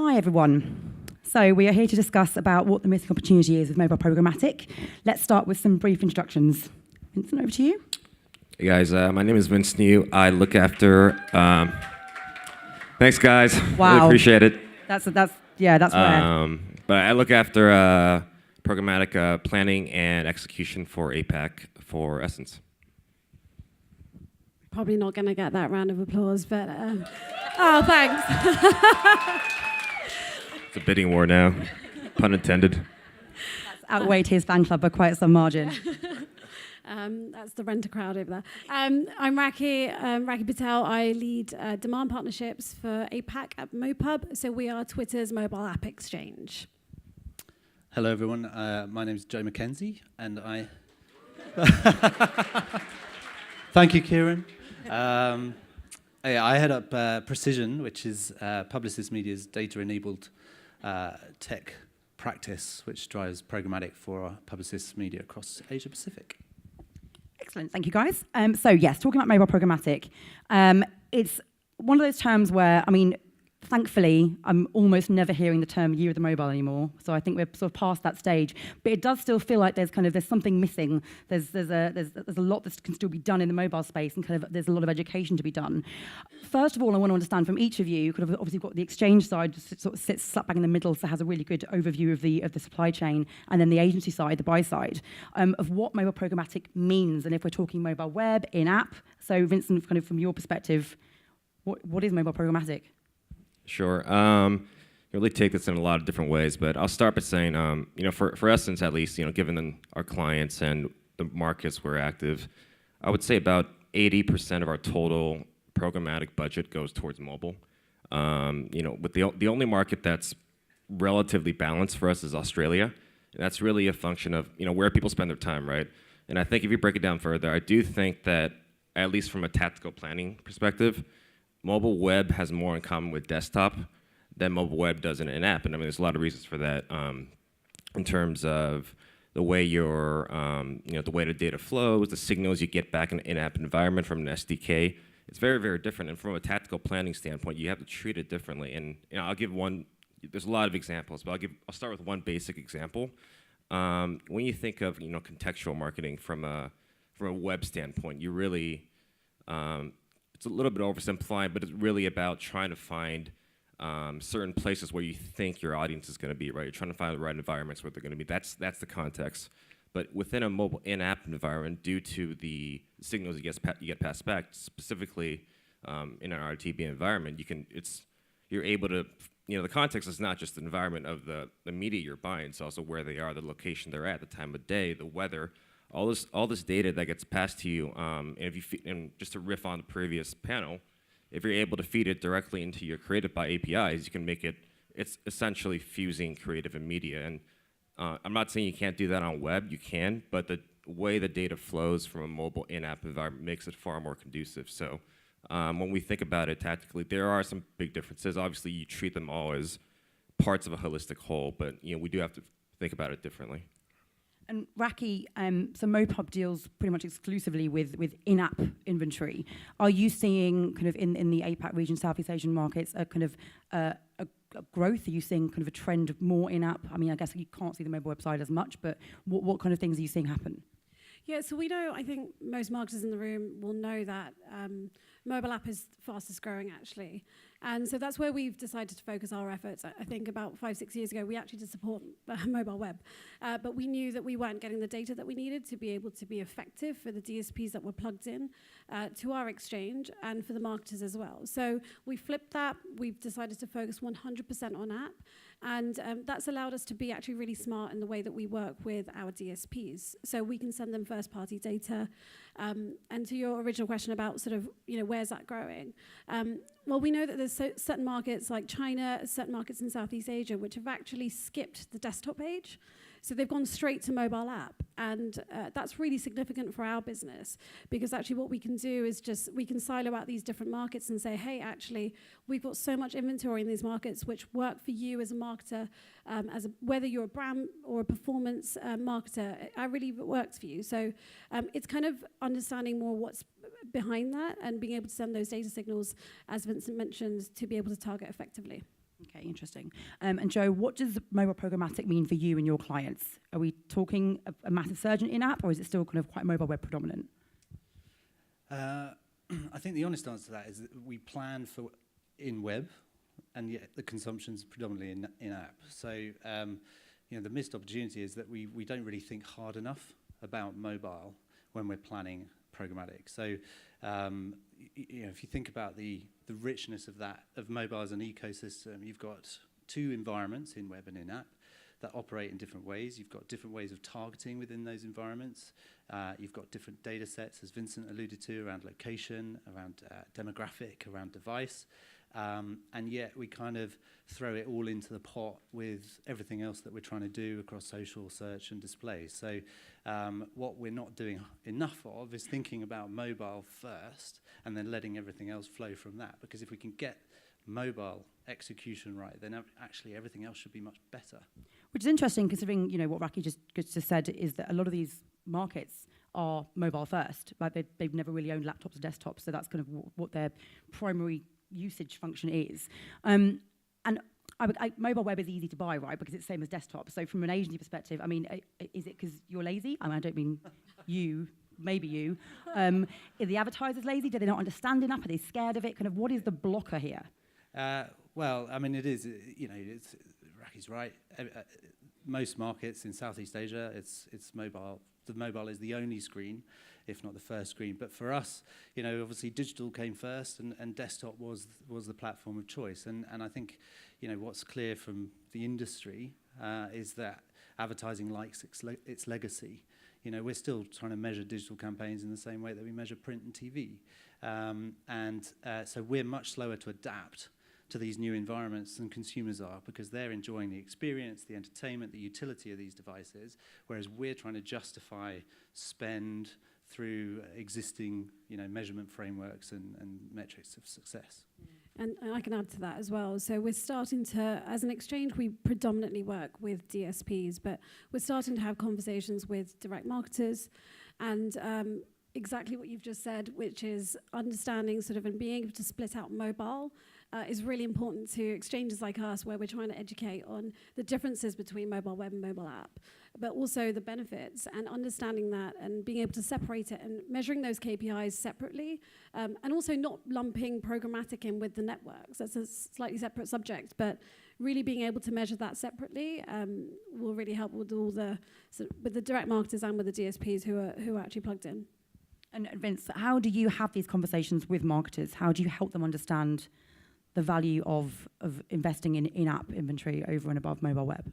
Hi, everyone. So we are here to discuss about what the missing opportunity is with mobile programmatic. Let's start with some brief introductions. Vincent, over to you. Hey guys, my name is Vince New. I look after. Thanks, guys. Wow. Really appreciate it. That's rare. But I look after programmatic planning and execution for APAC for Essence. Probably not going to get that round of applause, but oh, thanks. It's a bidding war now, pun intended. That's outweighed his fan club by quite some margin. That's the renter crowd over there. I'm Raki Patel. I lead demand partnerships for APAC at MoPub. So we are Twitter's mobile app exchange. Hello, everyone. My name is Joe McKenzie, and I... Thank you, Kieran. I head up Precision, which is Publicis Media's data-enabled tech practice, which drives programmatic for Publicis Media across Asia Pacific. Excellent, thank you guys. So yes, talking about mobile programmatic, it's one of those terms where, I mean, thankfully, I'm almost never hearing the term year of the mobile anymore. So I think we're sort of past that stage. But it does still feel like there's something missing. There's a lot that can still be done in the mobile space, and there's a lot of education to be done. First of all, I want to understand from each of you, obviously got the exchange side, just sort of sits slap bang in the middle, so has a really good overview of the supply chain, and then the agency side, the buy side, of what mobile programmatic means, and if we're talking mobile web, in-app. So Vincent, kind of from your perspective, what is mobile programmatic? Sure. You really take this in a lot of different ways, but I'll start by saying, for Essence at least, given our clients and the markets we're active, I would say about 80% of our total programmatic budget goes towards mobile. With the only market that's relatively balanced for us is Australia. And that's really a function of where people spend their time, right? And I think if you break it down further, I do think that at least from a tactical planning perspective, mobile web has more in common with desktop than mobile web does in an app. And I mean, there's a lot of reasons for that in terms of the way the way the data flows, the signals you get back in an in-app environment from an SDK. It's very, very different. And from a tactical planning standpoint, you have to treat it differently. And I'll give one, there's a lot of examples, but I'll start with one basic example. When you think of contextual marketing from a web standpoint, you really, it's a little bit oversimplifying, but it's really about trying to find certain places where you think your audience is going to be, right? You're trying to find the right environments where they're going to be. That's the context. But within a mobile in-app environment, due to the signals you get passed back, specifically in an RTB environment, you're able to, the context is not just the environment of the media you're buying, it's also where they are, the location they're at, the time of day, the weather. All this data that gets passed to you, and just to riff on the previous panel, if you're able to feed it directly into your creative by APIs, you can make it's essentially fusing creative and media. And I'm not saying you can't do that on web, you can, but the way the data flows from a mobile in-app environment makes it far more conducive. So when we think about it tactically, there are some big differences. Obviously, you treat them all as parts of a holistic whole, but we do have to think about it differently. And Raki, so MoPub deals pretty much exclusively with in-app inventory. Are you seeing kind of in the APAC region, Southeast Asian markets, a kind of a growth? Are you seeing kind of a trend of more in-app? I mean, I guess you can't see the mobile website as much, but what kind of things are you seeing happen? Yeah, so we know, I think most marketers in the room will know that mobile app is fastest growing, actually. And so that's where we've decided to focus our efforts. I think about 5-6 years ago, we actually did support mobile web. But we knew that we weren't getting the data that we needed to be able to be effective for the DSPs that were plugged in to our exchange and for the marketers as well. So we flipped that. We've decided to focus 100% on app. And that's allowed us to be actually really smart in the way that we work with our DSPs. So we can send them first-party data. And to your original question about sort of, where's that growing? Well, we know that there's certain markets like China, certain markets in Southeast Asia, which have actually skipped the desktop page. So they've gone straight to mobile app. And that's really significant for our business, because actually what we can do is we can silo out these different markets and say, hey, actually, we've got so much inventory in these markets which work for you as a marketer, whether you're a brand or a performance marketer, it really works for you. So it's kind of understanding more what's behind that and being able to send those data signals, as Vincent mentioned, to be able to target effectively. Okay, interesting. And Joe, what does mobile programmatic mean for you and your clients? Are we talking a massive surge in in-app, or is it still kind of quite mobile web predominant? I think the honest answer to that is that we plan for in-web, and yet the consumption's predominantly in-app. So, the missed opportunity is that we don't really think hard enough about mobile when we're planning programmatic. So, if you think about the richness of mobile as an ecosystem, you've got two environments, in web and in app, that operate in different ways. You've got different ways of targeting within those environments. You've got different data sets, as Vincent alluded to, around location, around demographic, around device. And yet we kind of throw it all into the pot with everything else that we're trying to do across social, search, and display. So what we're not doing enough of is thinking about mobile first and then letting everything else flow from that. Because if we can get mobile execution right, then actually everything else should be much better. Which is interesting, considering what Raki just said, is that a lot of these markets are mobile first. Like they've never really owned laptops or desktops, so that's kind of what their primary usage function is. And mobile web is easy to buy, right? Because it's the same as desktop. So from an agency perspective, I mean, is it because you're lazy? I mean, I don't mean you, maybe you. Are the advertisers lazy? Do they not understand enough? Are they scared of it? Kind of, what is the blocker here? Well, I mean, it is, Raki's right. Most markets in Southeast Asia, it's mobile. The mobile is the only screen, if not the first screen. But for us, obviously digital came first, and desktop was the platform of choice. And I think, what's clear from the industry is that advertising likes its legacy. We're still trying to measure digital campaigns in the same way that we measure print and TV. So we're much slower to adapt to these new environments than consumers are, because they're enjoying the experience, the entertainment, the utility of these devices, whereas we're trying to justify spend through existing, measurement frameworks and metrics of success. And I can add to that as well. So we're starting to, as an exchange, we predominantly work with DSPs, but we're starting to have conversations with direct marketers, and exactly what you've just said, which is understanding sort of and being able to split out mobile is really important to exchanges like us, where we're trying to educate on the differences between mobile web and mobile app, but also the benefits, and understanding that and being able to separate it and measuring those KPIs separately, and also not lumping programmatic in with the networks. That's a slightly separate subject, but really being able to measure that separately will really help with all with the direct marketers and with the DSPs who are actually plugged in. And Vince, how do you have these conversations with marketers? How do you help them understand the value of investing in in-app inventory over and above mobile web?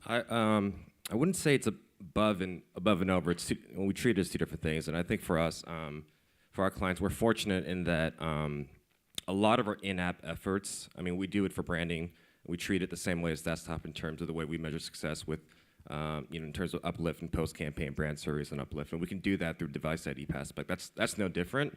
I wouldn't say it's above and over. We treat it as two different things. And I think for us, for our clients, we're fortunate in that a lot of our in-app efforts, I mean, we do it for branding. We treat it the same way as desktop in terms of the way we measure success with, in terms of uplift and post-campaign brand surveys and uplift. And we can do that through device ID aspect. That's no different.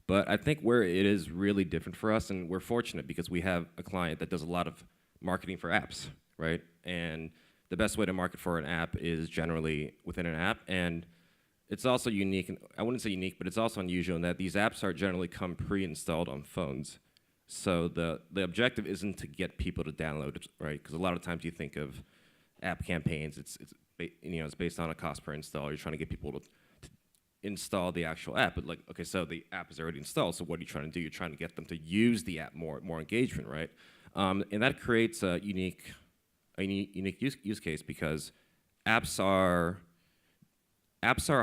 But I think where it is really different for us, and we're fortunate because we have a client that does a lot of marketing for apps, right? And the best way to market for an app is generally within an app. And it's also unique, and I wouldn't say unique, but it's also unusual in that these apps are generally come pre-installed on phones. So the objective isn't to get people to download it, right? Because a lot of times you think of app campaigns, it's based on a cost per install. You're trying to get people to install the actual app, but okay, so the app is already installed, so what are you trying to do? You're trying to get them to use the app more engagement, right? And that creates a unique use case, because apps are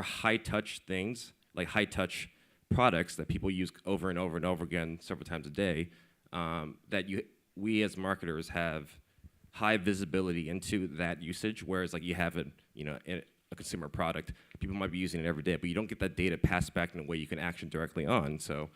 high-touch things, like high-touch products that people use over and over and over again several times a day, that we as marketers have high visibility into that usage, whereas like you have a consumer product, people might be using it every day, but you don't get that data passed back in a way you can action directly on. So,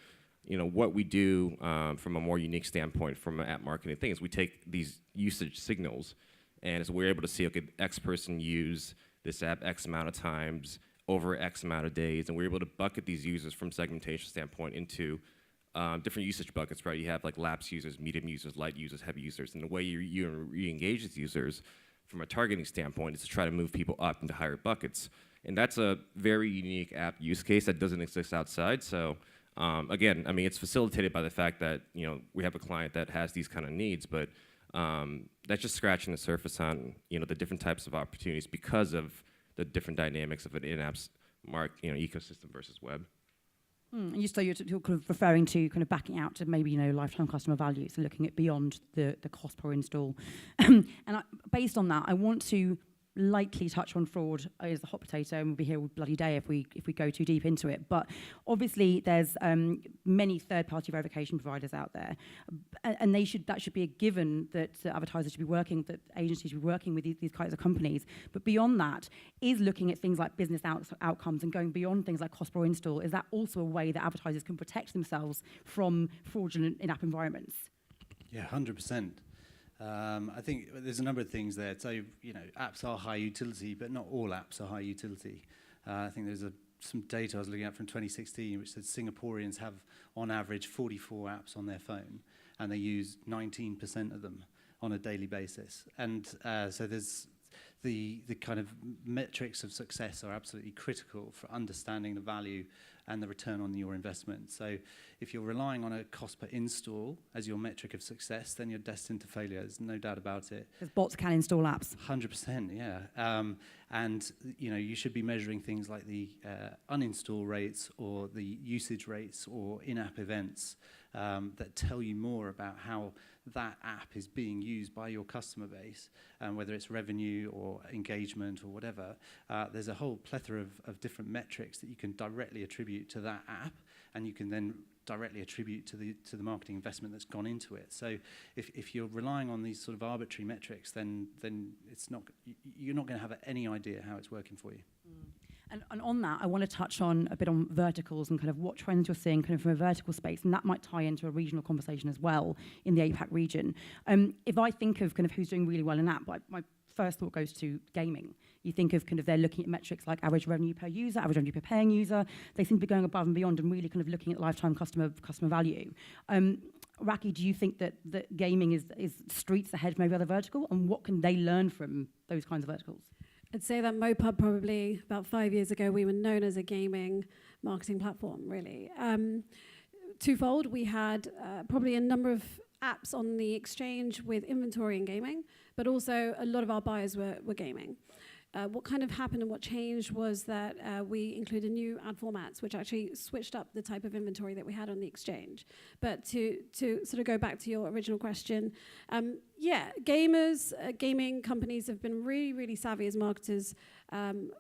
what we do from a more unique standpoint from an app marketing thing is we take these usage signals, and so we're able to see, okay, X person used this app X amount of times over X amount of days, and we're able to bucket these users from segmentation standpoint into different usage buckets, right? You have like lapsed users, medium users, light users, heavy users, and the way you re-engage these users from a targeting standpoint is to try to move people up into higher buckets. And that's a very unique app use case that doesn't exist outside. So again, I mean, it's facilitated by the fact that we have a client that has these kind of needs, but that's just scratching the surface on the different types of opportunities because of the different dynamics of an in-apps ecosystem versus web. And so you're kind of referring to kind of backing out to maybe lifetime customer value, so looking at beyond the cost per install. And based on that, I want to likely touch on fraud as the hot potato, and we'll be here all bloody day if we go too deep into it. But obviously, there's many third-party verification providers out there, and that should be a given that advertisers should be working, that agencies should be working with these kinds of companies. But beyond that, is looking at things like business outcomes and going beyond things like cost per install. Is that also a way that advertisers can protect themselves from fraudulent in-app environments? Yeah, 100%. I think there's a number of things there. So, apps are high utility, but not all apps are high utility. I think there's some data I was looking at from 2016, which said Singaporeans have, on average, 44 apps on their phone, and they use 19% of them on a daily basis. And so there's the kind of metrics of success are absolutely critical for understanding the value and the return on your investment. So if you're relying on a cost per install as your metric of success, then you're destined to failure. There's no doubt about it. Because bots can install apps. 100%, yeah. And you should be measuring things like the uninstall rates or the usage rates or in-app events that tell you more about how that app is being used by your customer base, whether it's revenue or engagement or whatever. There's a whole plethora of different metrics that you can directly attribute to that app, and you can then directly attribute to the marketing investment that's gone into it. So if you're relying on these sort of arbitrary metrics, then you're not going to have any idea how it's working for you. And on that, I want to touch on a bit on verticals and kind of what trends you're seeing kind of from a vertical space, and that might tie into a regional conversation as well in the APAC region. If I think of kind of who's doing really well in that, my first thought goes to gaming. You think of kind of they're looking at metrics like average revenue per user, average revenue per paying user. They seem to be going above and beyond and really kind of looking at lifetime customer value. Raki, do you think that gaming is streets ahead from every other vertical, and what can they learn from those kinds of verticals? I'd say that MoPub probably about 5 years ago, we were known as a gaming marketing platform, really. Twofold, we had probably a number of apps on the exchange with inventory and gaming, but also a lot of our buyers were gaming. What kind of happened and what changed was that we included new ad formats, which actually switched up the type of inventory that we had on the exchange. But to sort of go back to your original question, gaming companies have been really, really savvy as marketers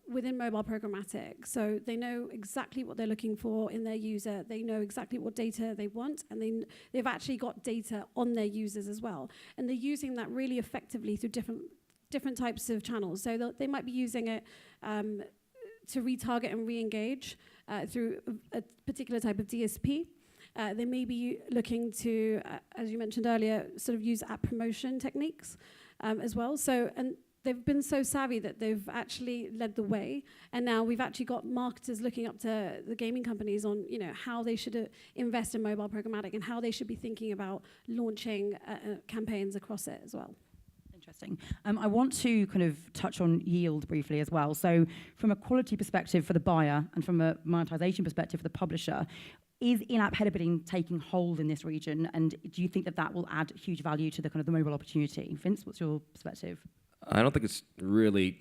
within mobile programmatic. So they know exactly what they're looking for in their user. They know exactly what data they want, and they've actually got data on their users as well. And they're using that really effectively through different types of channels. So they might be using it to retarget and re-engage through a particular type of DSP. They may be looking to, as you mentioned earlier, sort of use app promotion techniques as well. So, and they've been so savvy that they've actually led the way. And now we've actually got marketers looking up to the gaming companies on, how they should invest in mobile programmatic and how they should be thinking about launching campaigns across it as well. Interesting. I want to kind of touch on yield briefly as well. So from a quality perspective for the buyer and from a monetization perspective for the publisher, is in-app header bidding taking hold in this region? And do you think that will add huge value to the kind of the mobile opportunity? Vince, what's your perspective? I don't think it's really,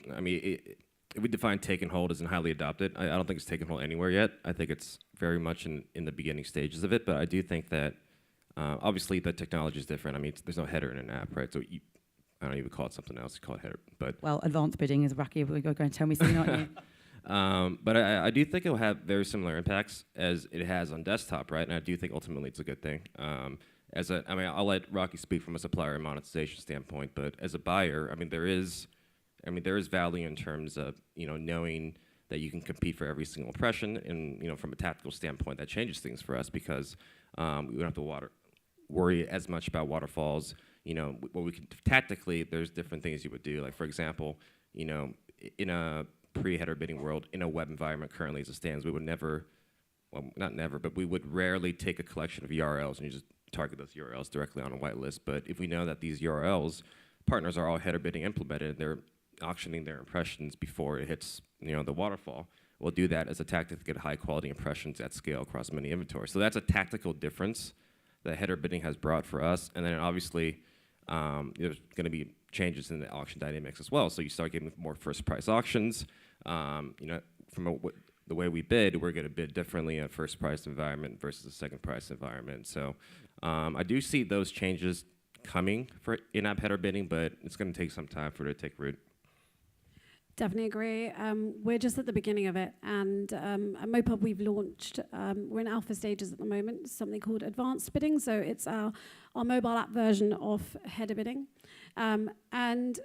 if we define taking hold as in highly adopted, I don't think it's taken hold anywhere yet. I think it's very much in the beginning stages of it, but I do think that obviously the technology is different. There's no header in an app, right? So I don't even call it something else. You call it header. But well, advanced bidding is Raki. You're going to tell me something, aren't you? But I do think it will have very similar impacts as it has on desktop, right? And I do think ultimately it's a good thing. I'll let Rocky speak from a supplier and monetization standpoint, but as a buyer, there is value in terms of knowing that you can compete for every single impression, and from a tactical standpoint, that changes things for us because we don't have to worry as much about waterfalls. What we can tactically, there's different things you would do. Like for example, in a pre-header bidding world, in a web environment currently as it stands, we would never, well, not never, but we would rarely take a collection of URLs and you just target those URLs directly on a whitelist. But if we know that these URLs, partners are all header bidding implemented, they're auctioning their impressions before it hits the waterfall, we'll do that as a tactic to get high quality impressions at scale across many inventories. So that's a tactical difference that header bidding has brought for us. And then obviously, there's going to be changes in the auction dynamics as well. So you start getting more first price auctions. The way we bid, we're going to bid differently in a first price environment versus a second price environment. So I do see those changes coming for in-app header bidding, but it's going to take some time for it to take root. Definitely agree. We're just at the beginning of it, and at MoPub we've launched, we're in alpha stages at the moment, something called advanced bidding. So it's our mobile app version of header bidding. And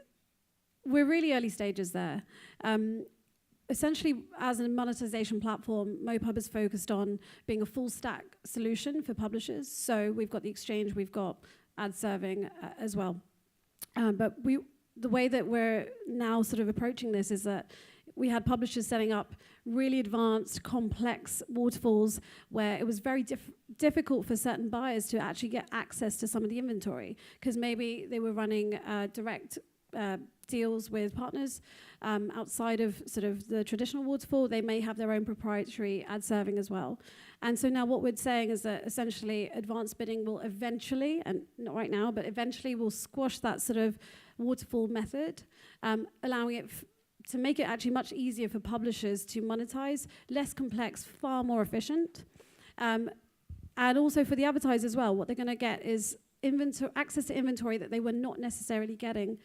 we're really early stages there. Essentially, as a monetization platform, MoPub is focused on being a full stack solution for publishers. So we've got the exchange, we've got ad serving as well. But the way that we're now sort of approaching this is that we had publishers setting up really advanced, complex waterfalls where it was very difficult for certain buyers to actually get access to some of the inventory because maybe they were running direct deals with partners outside of sort of the traditional waterfall. They may have their own proprietary ad serving as well. And so now what we're saying is that essentially advanced bidding will eventually, and not right now, but eventually will squash that sort of waterfall method, allowing it to make it actually much easier for publishers to monetize, less complex, far more efficient. And also for the advertisers as well, what they're going to get is access to inventory that they were not necessarily getting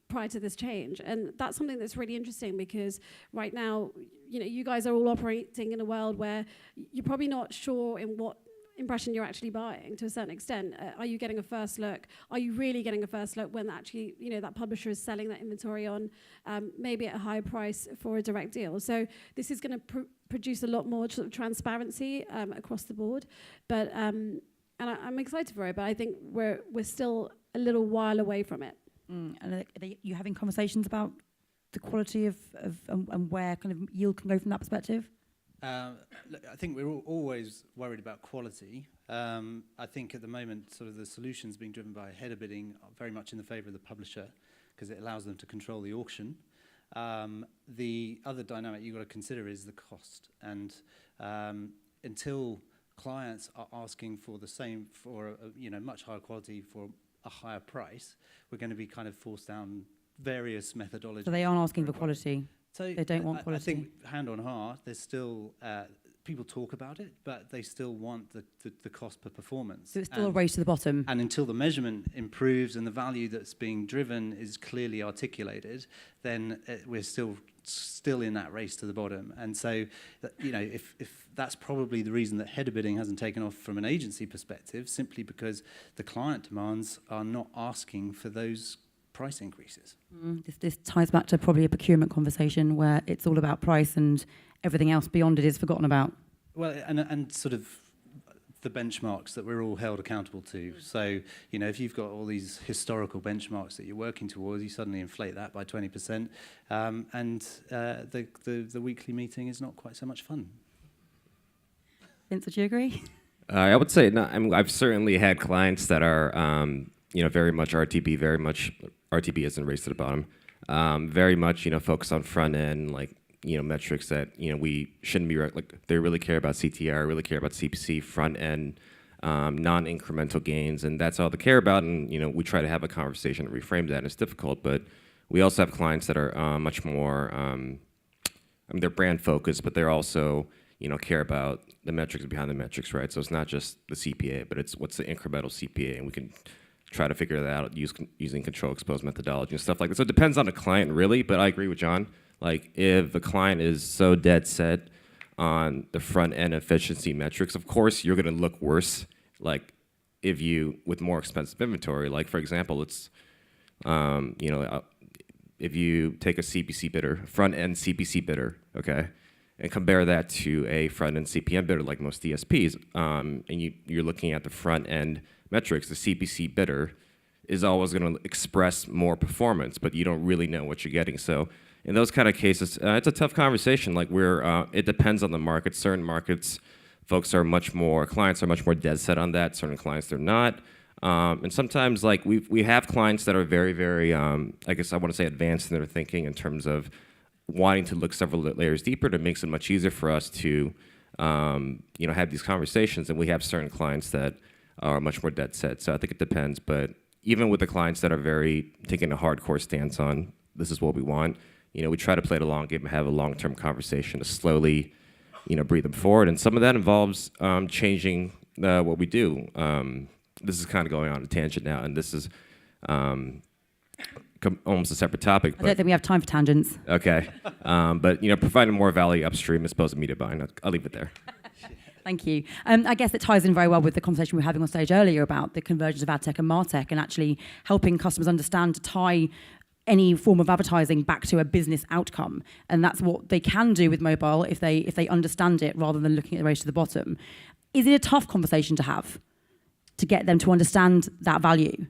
prior to this change. And that's something that's really interesting because right now, you guys are all operating in a world where you're probably not sure in what impression you're actually buying to a certain extent. Are you getting a first look? Are you really getting a first look when actually, that publisher is selling that inventory on maybe at a higher price for a direct deal? So this is going to produce a lot more sort of transparency across the board. But and I'm excited for it, but I think we're still a little while away from it. And are you having conversations about the quality of and where kind of yield can go from that perspective? Look, I think we're always worried about quality. I think at the moment, sort of the solutions being driven by header bidding are very much in the favour of the publisher because it allows them to control the auction. The other dynamic you've got to consider is the cost. And until clients are asking for the same, for much higher quality for a higher price, we're going to be kind of forced down various methodologies. So they aren't asking for quality. So they don't want quality. I think hand on heart, there's still people talk about it, but they still want the cost per performance. So it's still a race to the bottom. And until the measurement improves and the value that's being driven is clearly articulated, then we're still in that race to the bottom. And so, if that's probably the reason that header bidding hasn't taken off from an agency perspective, simply because the client demands are not asking for those price increases. This ties back to probably a procurement conversation where it's all about price and everything else beyond it is forgotten about. Well, and sort of the benchmarks that we're all held accountable to. So, if you've got all these historical benchmarks that you're working towards, you suddenly inflate that by 20%, and the weekly meeting is not quite so much fun. Vince, would you agree? I would say no. I've certainly had clients that are, very much RTB, very much RTB as in race to the bottom, very much, focused on front end, metrics that, we shouldn't be, they really care about CTR, really care about CPC, front end, non-incremental gains, and that's all they care about, and, we try to have a conversation and reframe that, and it's difficult, but we also have clients that are much more, they're brand focused, but they're also, care about the metrics behind the metrics, right? So it's not just the CPA, but it's what's the incremental CPA, and we can try to figure that out using control exposed methodology and stuff like that. So it depends on the client, really, but I agree with John. If the client is so dead set on the front end efficiency metrics, of course you're going to look worse. If you with more expensive inventory, for example, it's if you take a CPC bidder, front end CPC bidder, okay, and compare that to a front end CPM bidder like most DSPs, and you're looking at the front end metrics, the CPC bidder is always going to express more performance, but you don't really know what you're getting. So in those kind of cases, it's a tough conversation. It depends on the market. Certain markets, clients are much more dead set on that. Certain clients, they're not. And sometimes, we have clients that are very, very, I guess I want to say advanced in their thinking in terms of wanting to look several layers deeper. That makes it much easier for us to, have these conversations. And we have certain clients that are much more dead set. So I think it depends. But even with the clients that are very taking a hardcore stance on this is what we want, we try to play the long game and have a long-term conversation to slowly, breathe them forward. And some of that involves changing what we do. This is kind of going on a tangent now, and this is almost a separate topic. I don't think we have time for tangents. Okay. But, providing more value upstream as opposed to media buying. I'll leave it there. Thank you. I guess it ties in very well with the conversation we were having on stage earlier about the convergence of ad tech and martech, and actually helping customers understand to tie any form of advertising back to a business outcome. And that's what they can do with mobile if they understand it, rather than looking at the race to the bottom. Is it a tough conversation to have to get them to understand that value?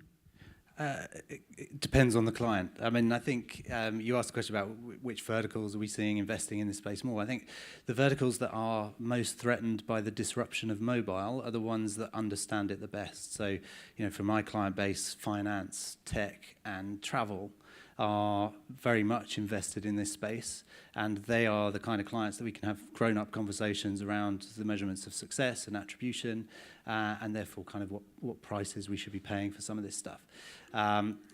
It depends on the client. I mean, I think you asked a question about which verticals are we seeing investing in this space more. I think the verticals that are most threatened by the disruption of mobile are the ones that understand it the best. So, from my client base, finance, tech, and travel are very much invested in this space, and they are the kind of clients that we can have grown-up conversations around the measurements of success and attribution, and therefore kind of what prices we should be paying for some of this stuff.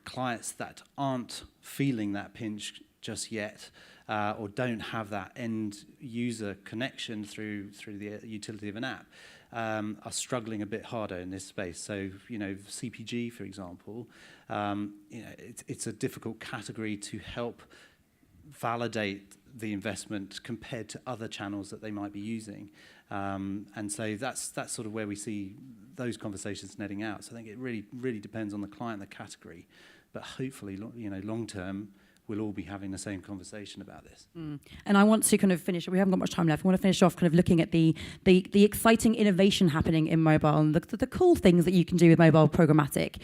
Clients that aren't feeling that pinch just yet, or don't have that end user connection through the utility of an app, are struggling a bit harder in this space. So, CPG, for example, it's a difficult category to help validate the investment compared to other channels that they might be using. And so that's sort of where we see those conversations netting out. So I think it really depends on the client, the category. But hopefully, long term, we'll all be having the same conversation about this. And I want to kind of finish, we haven't got much time left, I want to finish off kind of looking at the exciting innovation happening in mobile and the cool things that you can do with mobile programmatic.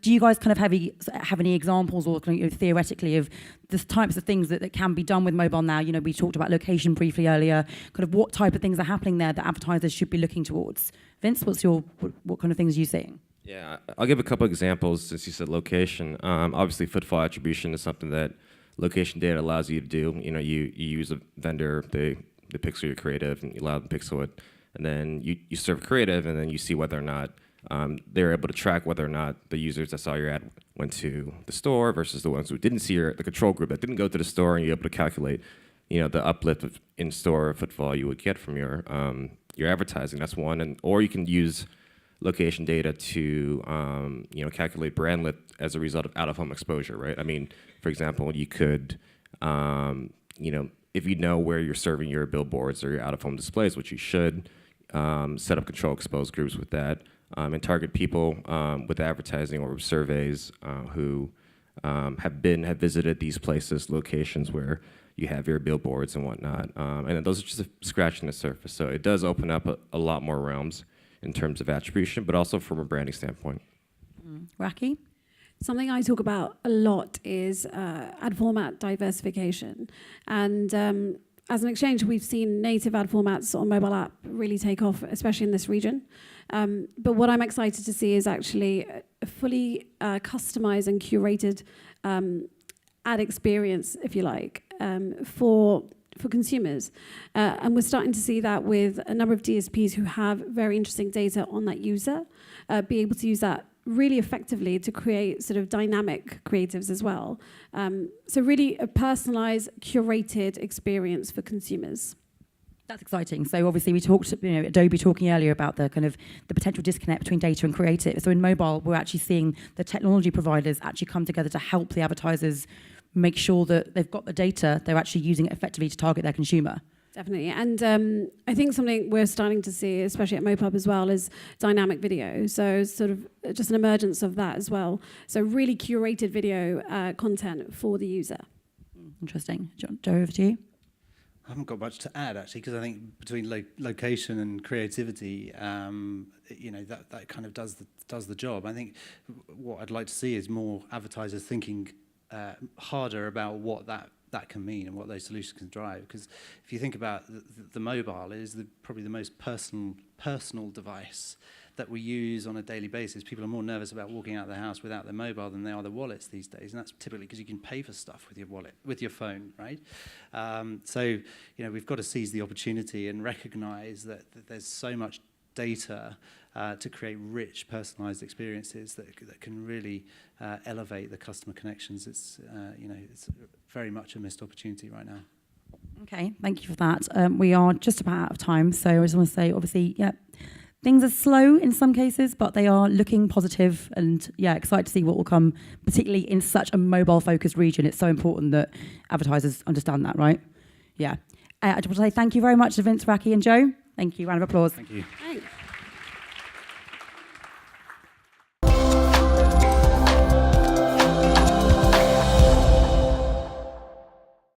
Do you guys kind of have any examples or kind of, theoretically of the types of things that can be done with mobile now? We talked about location briefly earlier, kind of what type of things are happening there that advertisers should be looking towards. Vince, what kind of things are you seeing? Yeah, I'll give a couple examples since you said location. Obviously, footfall attribution is something that location data allows you to do. You use a vendor, they pixel your creative, and you allow them to pixel it. And then you serve creative, and then you see whether or not they're able to track whether or not the users that saw your ad went to the store versus the ones who didn't see the control group that didn't go to the store, and you're able to calculate the uplift of in-store footfall you would get from your advertising. That's one. Or you can use location data to calculate brand lift as a result of out-of-home exposure, right? I mean, for example, you could, if you know where you're serving your billboards or your out-of-home displays, which you should, set up control exposed groups with that, and target people with advertising or with surveys who have visited these places, locations where you have your billboards and whatnot. And those are just scratching the surface. So it does open up a lot more realms in terms of attribution, but also from a branding standpoint. Raki? Something I talk about a lot is ad format diversification. And as an exchange, we've seen native ad formats on mobile app really take off, especially in this region. But what I'm excited to see is actually a fully customized and curated ad experience, if you like, for consumers. And we're starting to see that with a number of DSPs who have very interesting data on that user, be able to use that really effectively to create sort of dynamic creatives as well. So really a personalized, curated experience for consumers. That's exciting. So obviously we talked, Adobe talking earlier about the kind of the potential disconnect between data and creative. So in mobile, we're actually seeing the technology providers actually come together to help the advertisers make sure that they've got the data, they're actually using it effectively to target their consumer. Definitely. And I think something we're starting to see, especially at MoPub as well, is dynamic video. So sort of just an emergence of that as well. So really curated video content for the user. Interesting. Joe, over to you. I haven't got much to add, actually, because I think between location and creativity, that kind of does the job. I think what I'd like to see is more advertisers thinking harder about what that can mean and what those solutions can drive. Because if you think about the mobile, it is probably the most personal device that we use on a daily basis. People are more nervous about walking out of the house without their mobile than they are their wallets these days, and that's typically because you can pay for stuff with your wallet, with your phone, right? So we've got to seize the opportunity and recognize that there's so much data to create rich, personalised experiences that can really elevate the customer connections. It's it's very much a missed opportunity right now. Okay, thank you for that. We are just about out of time, so I just want to say, obviously, yeah, things are slow in some cases, but they are looking positive, and yeah, excited to see what will come, particularly in such a mobile-focused region. It's so important that advertisers understand that, right? Yeah. I just want to say thank you very much to Vince, Raki, and Joe. Thank you. Round of applause. Thank you. Thanks.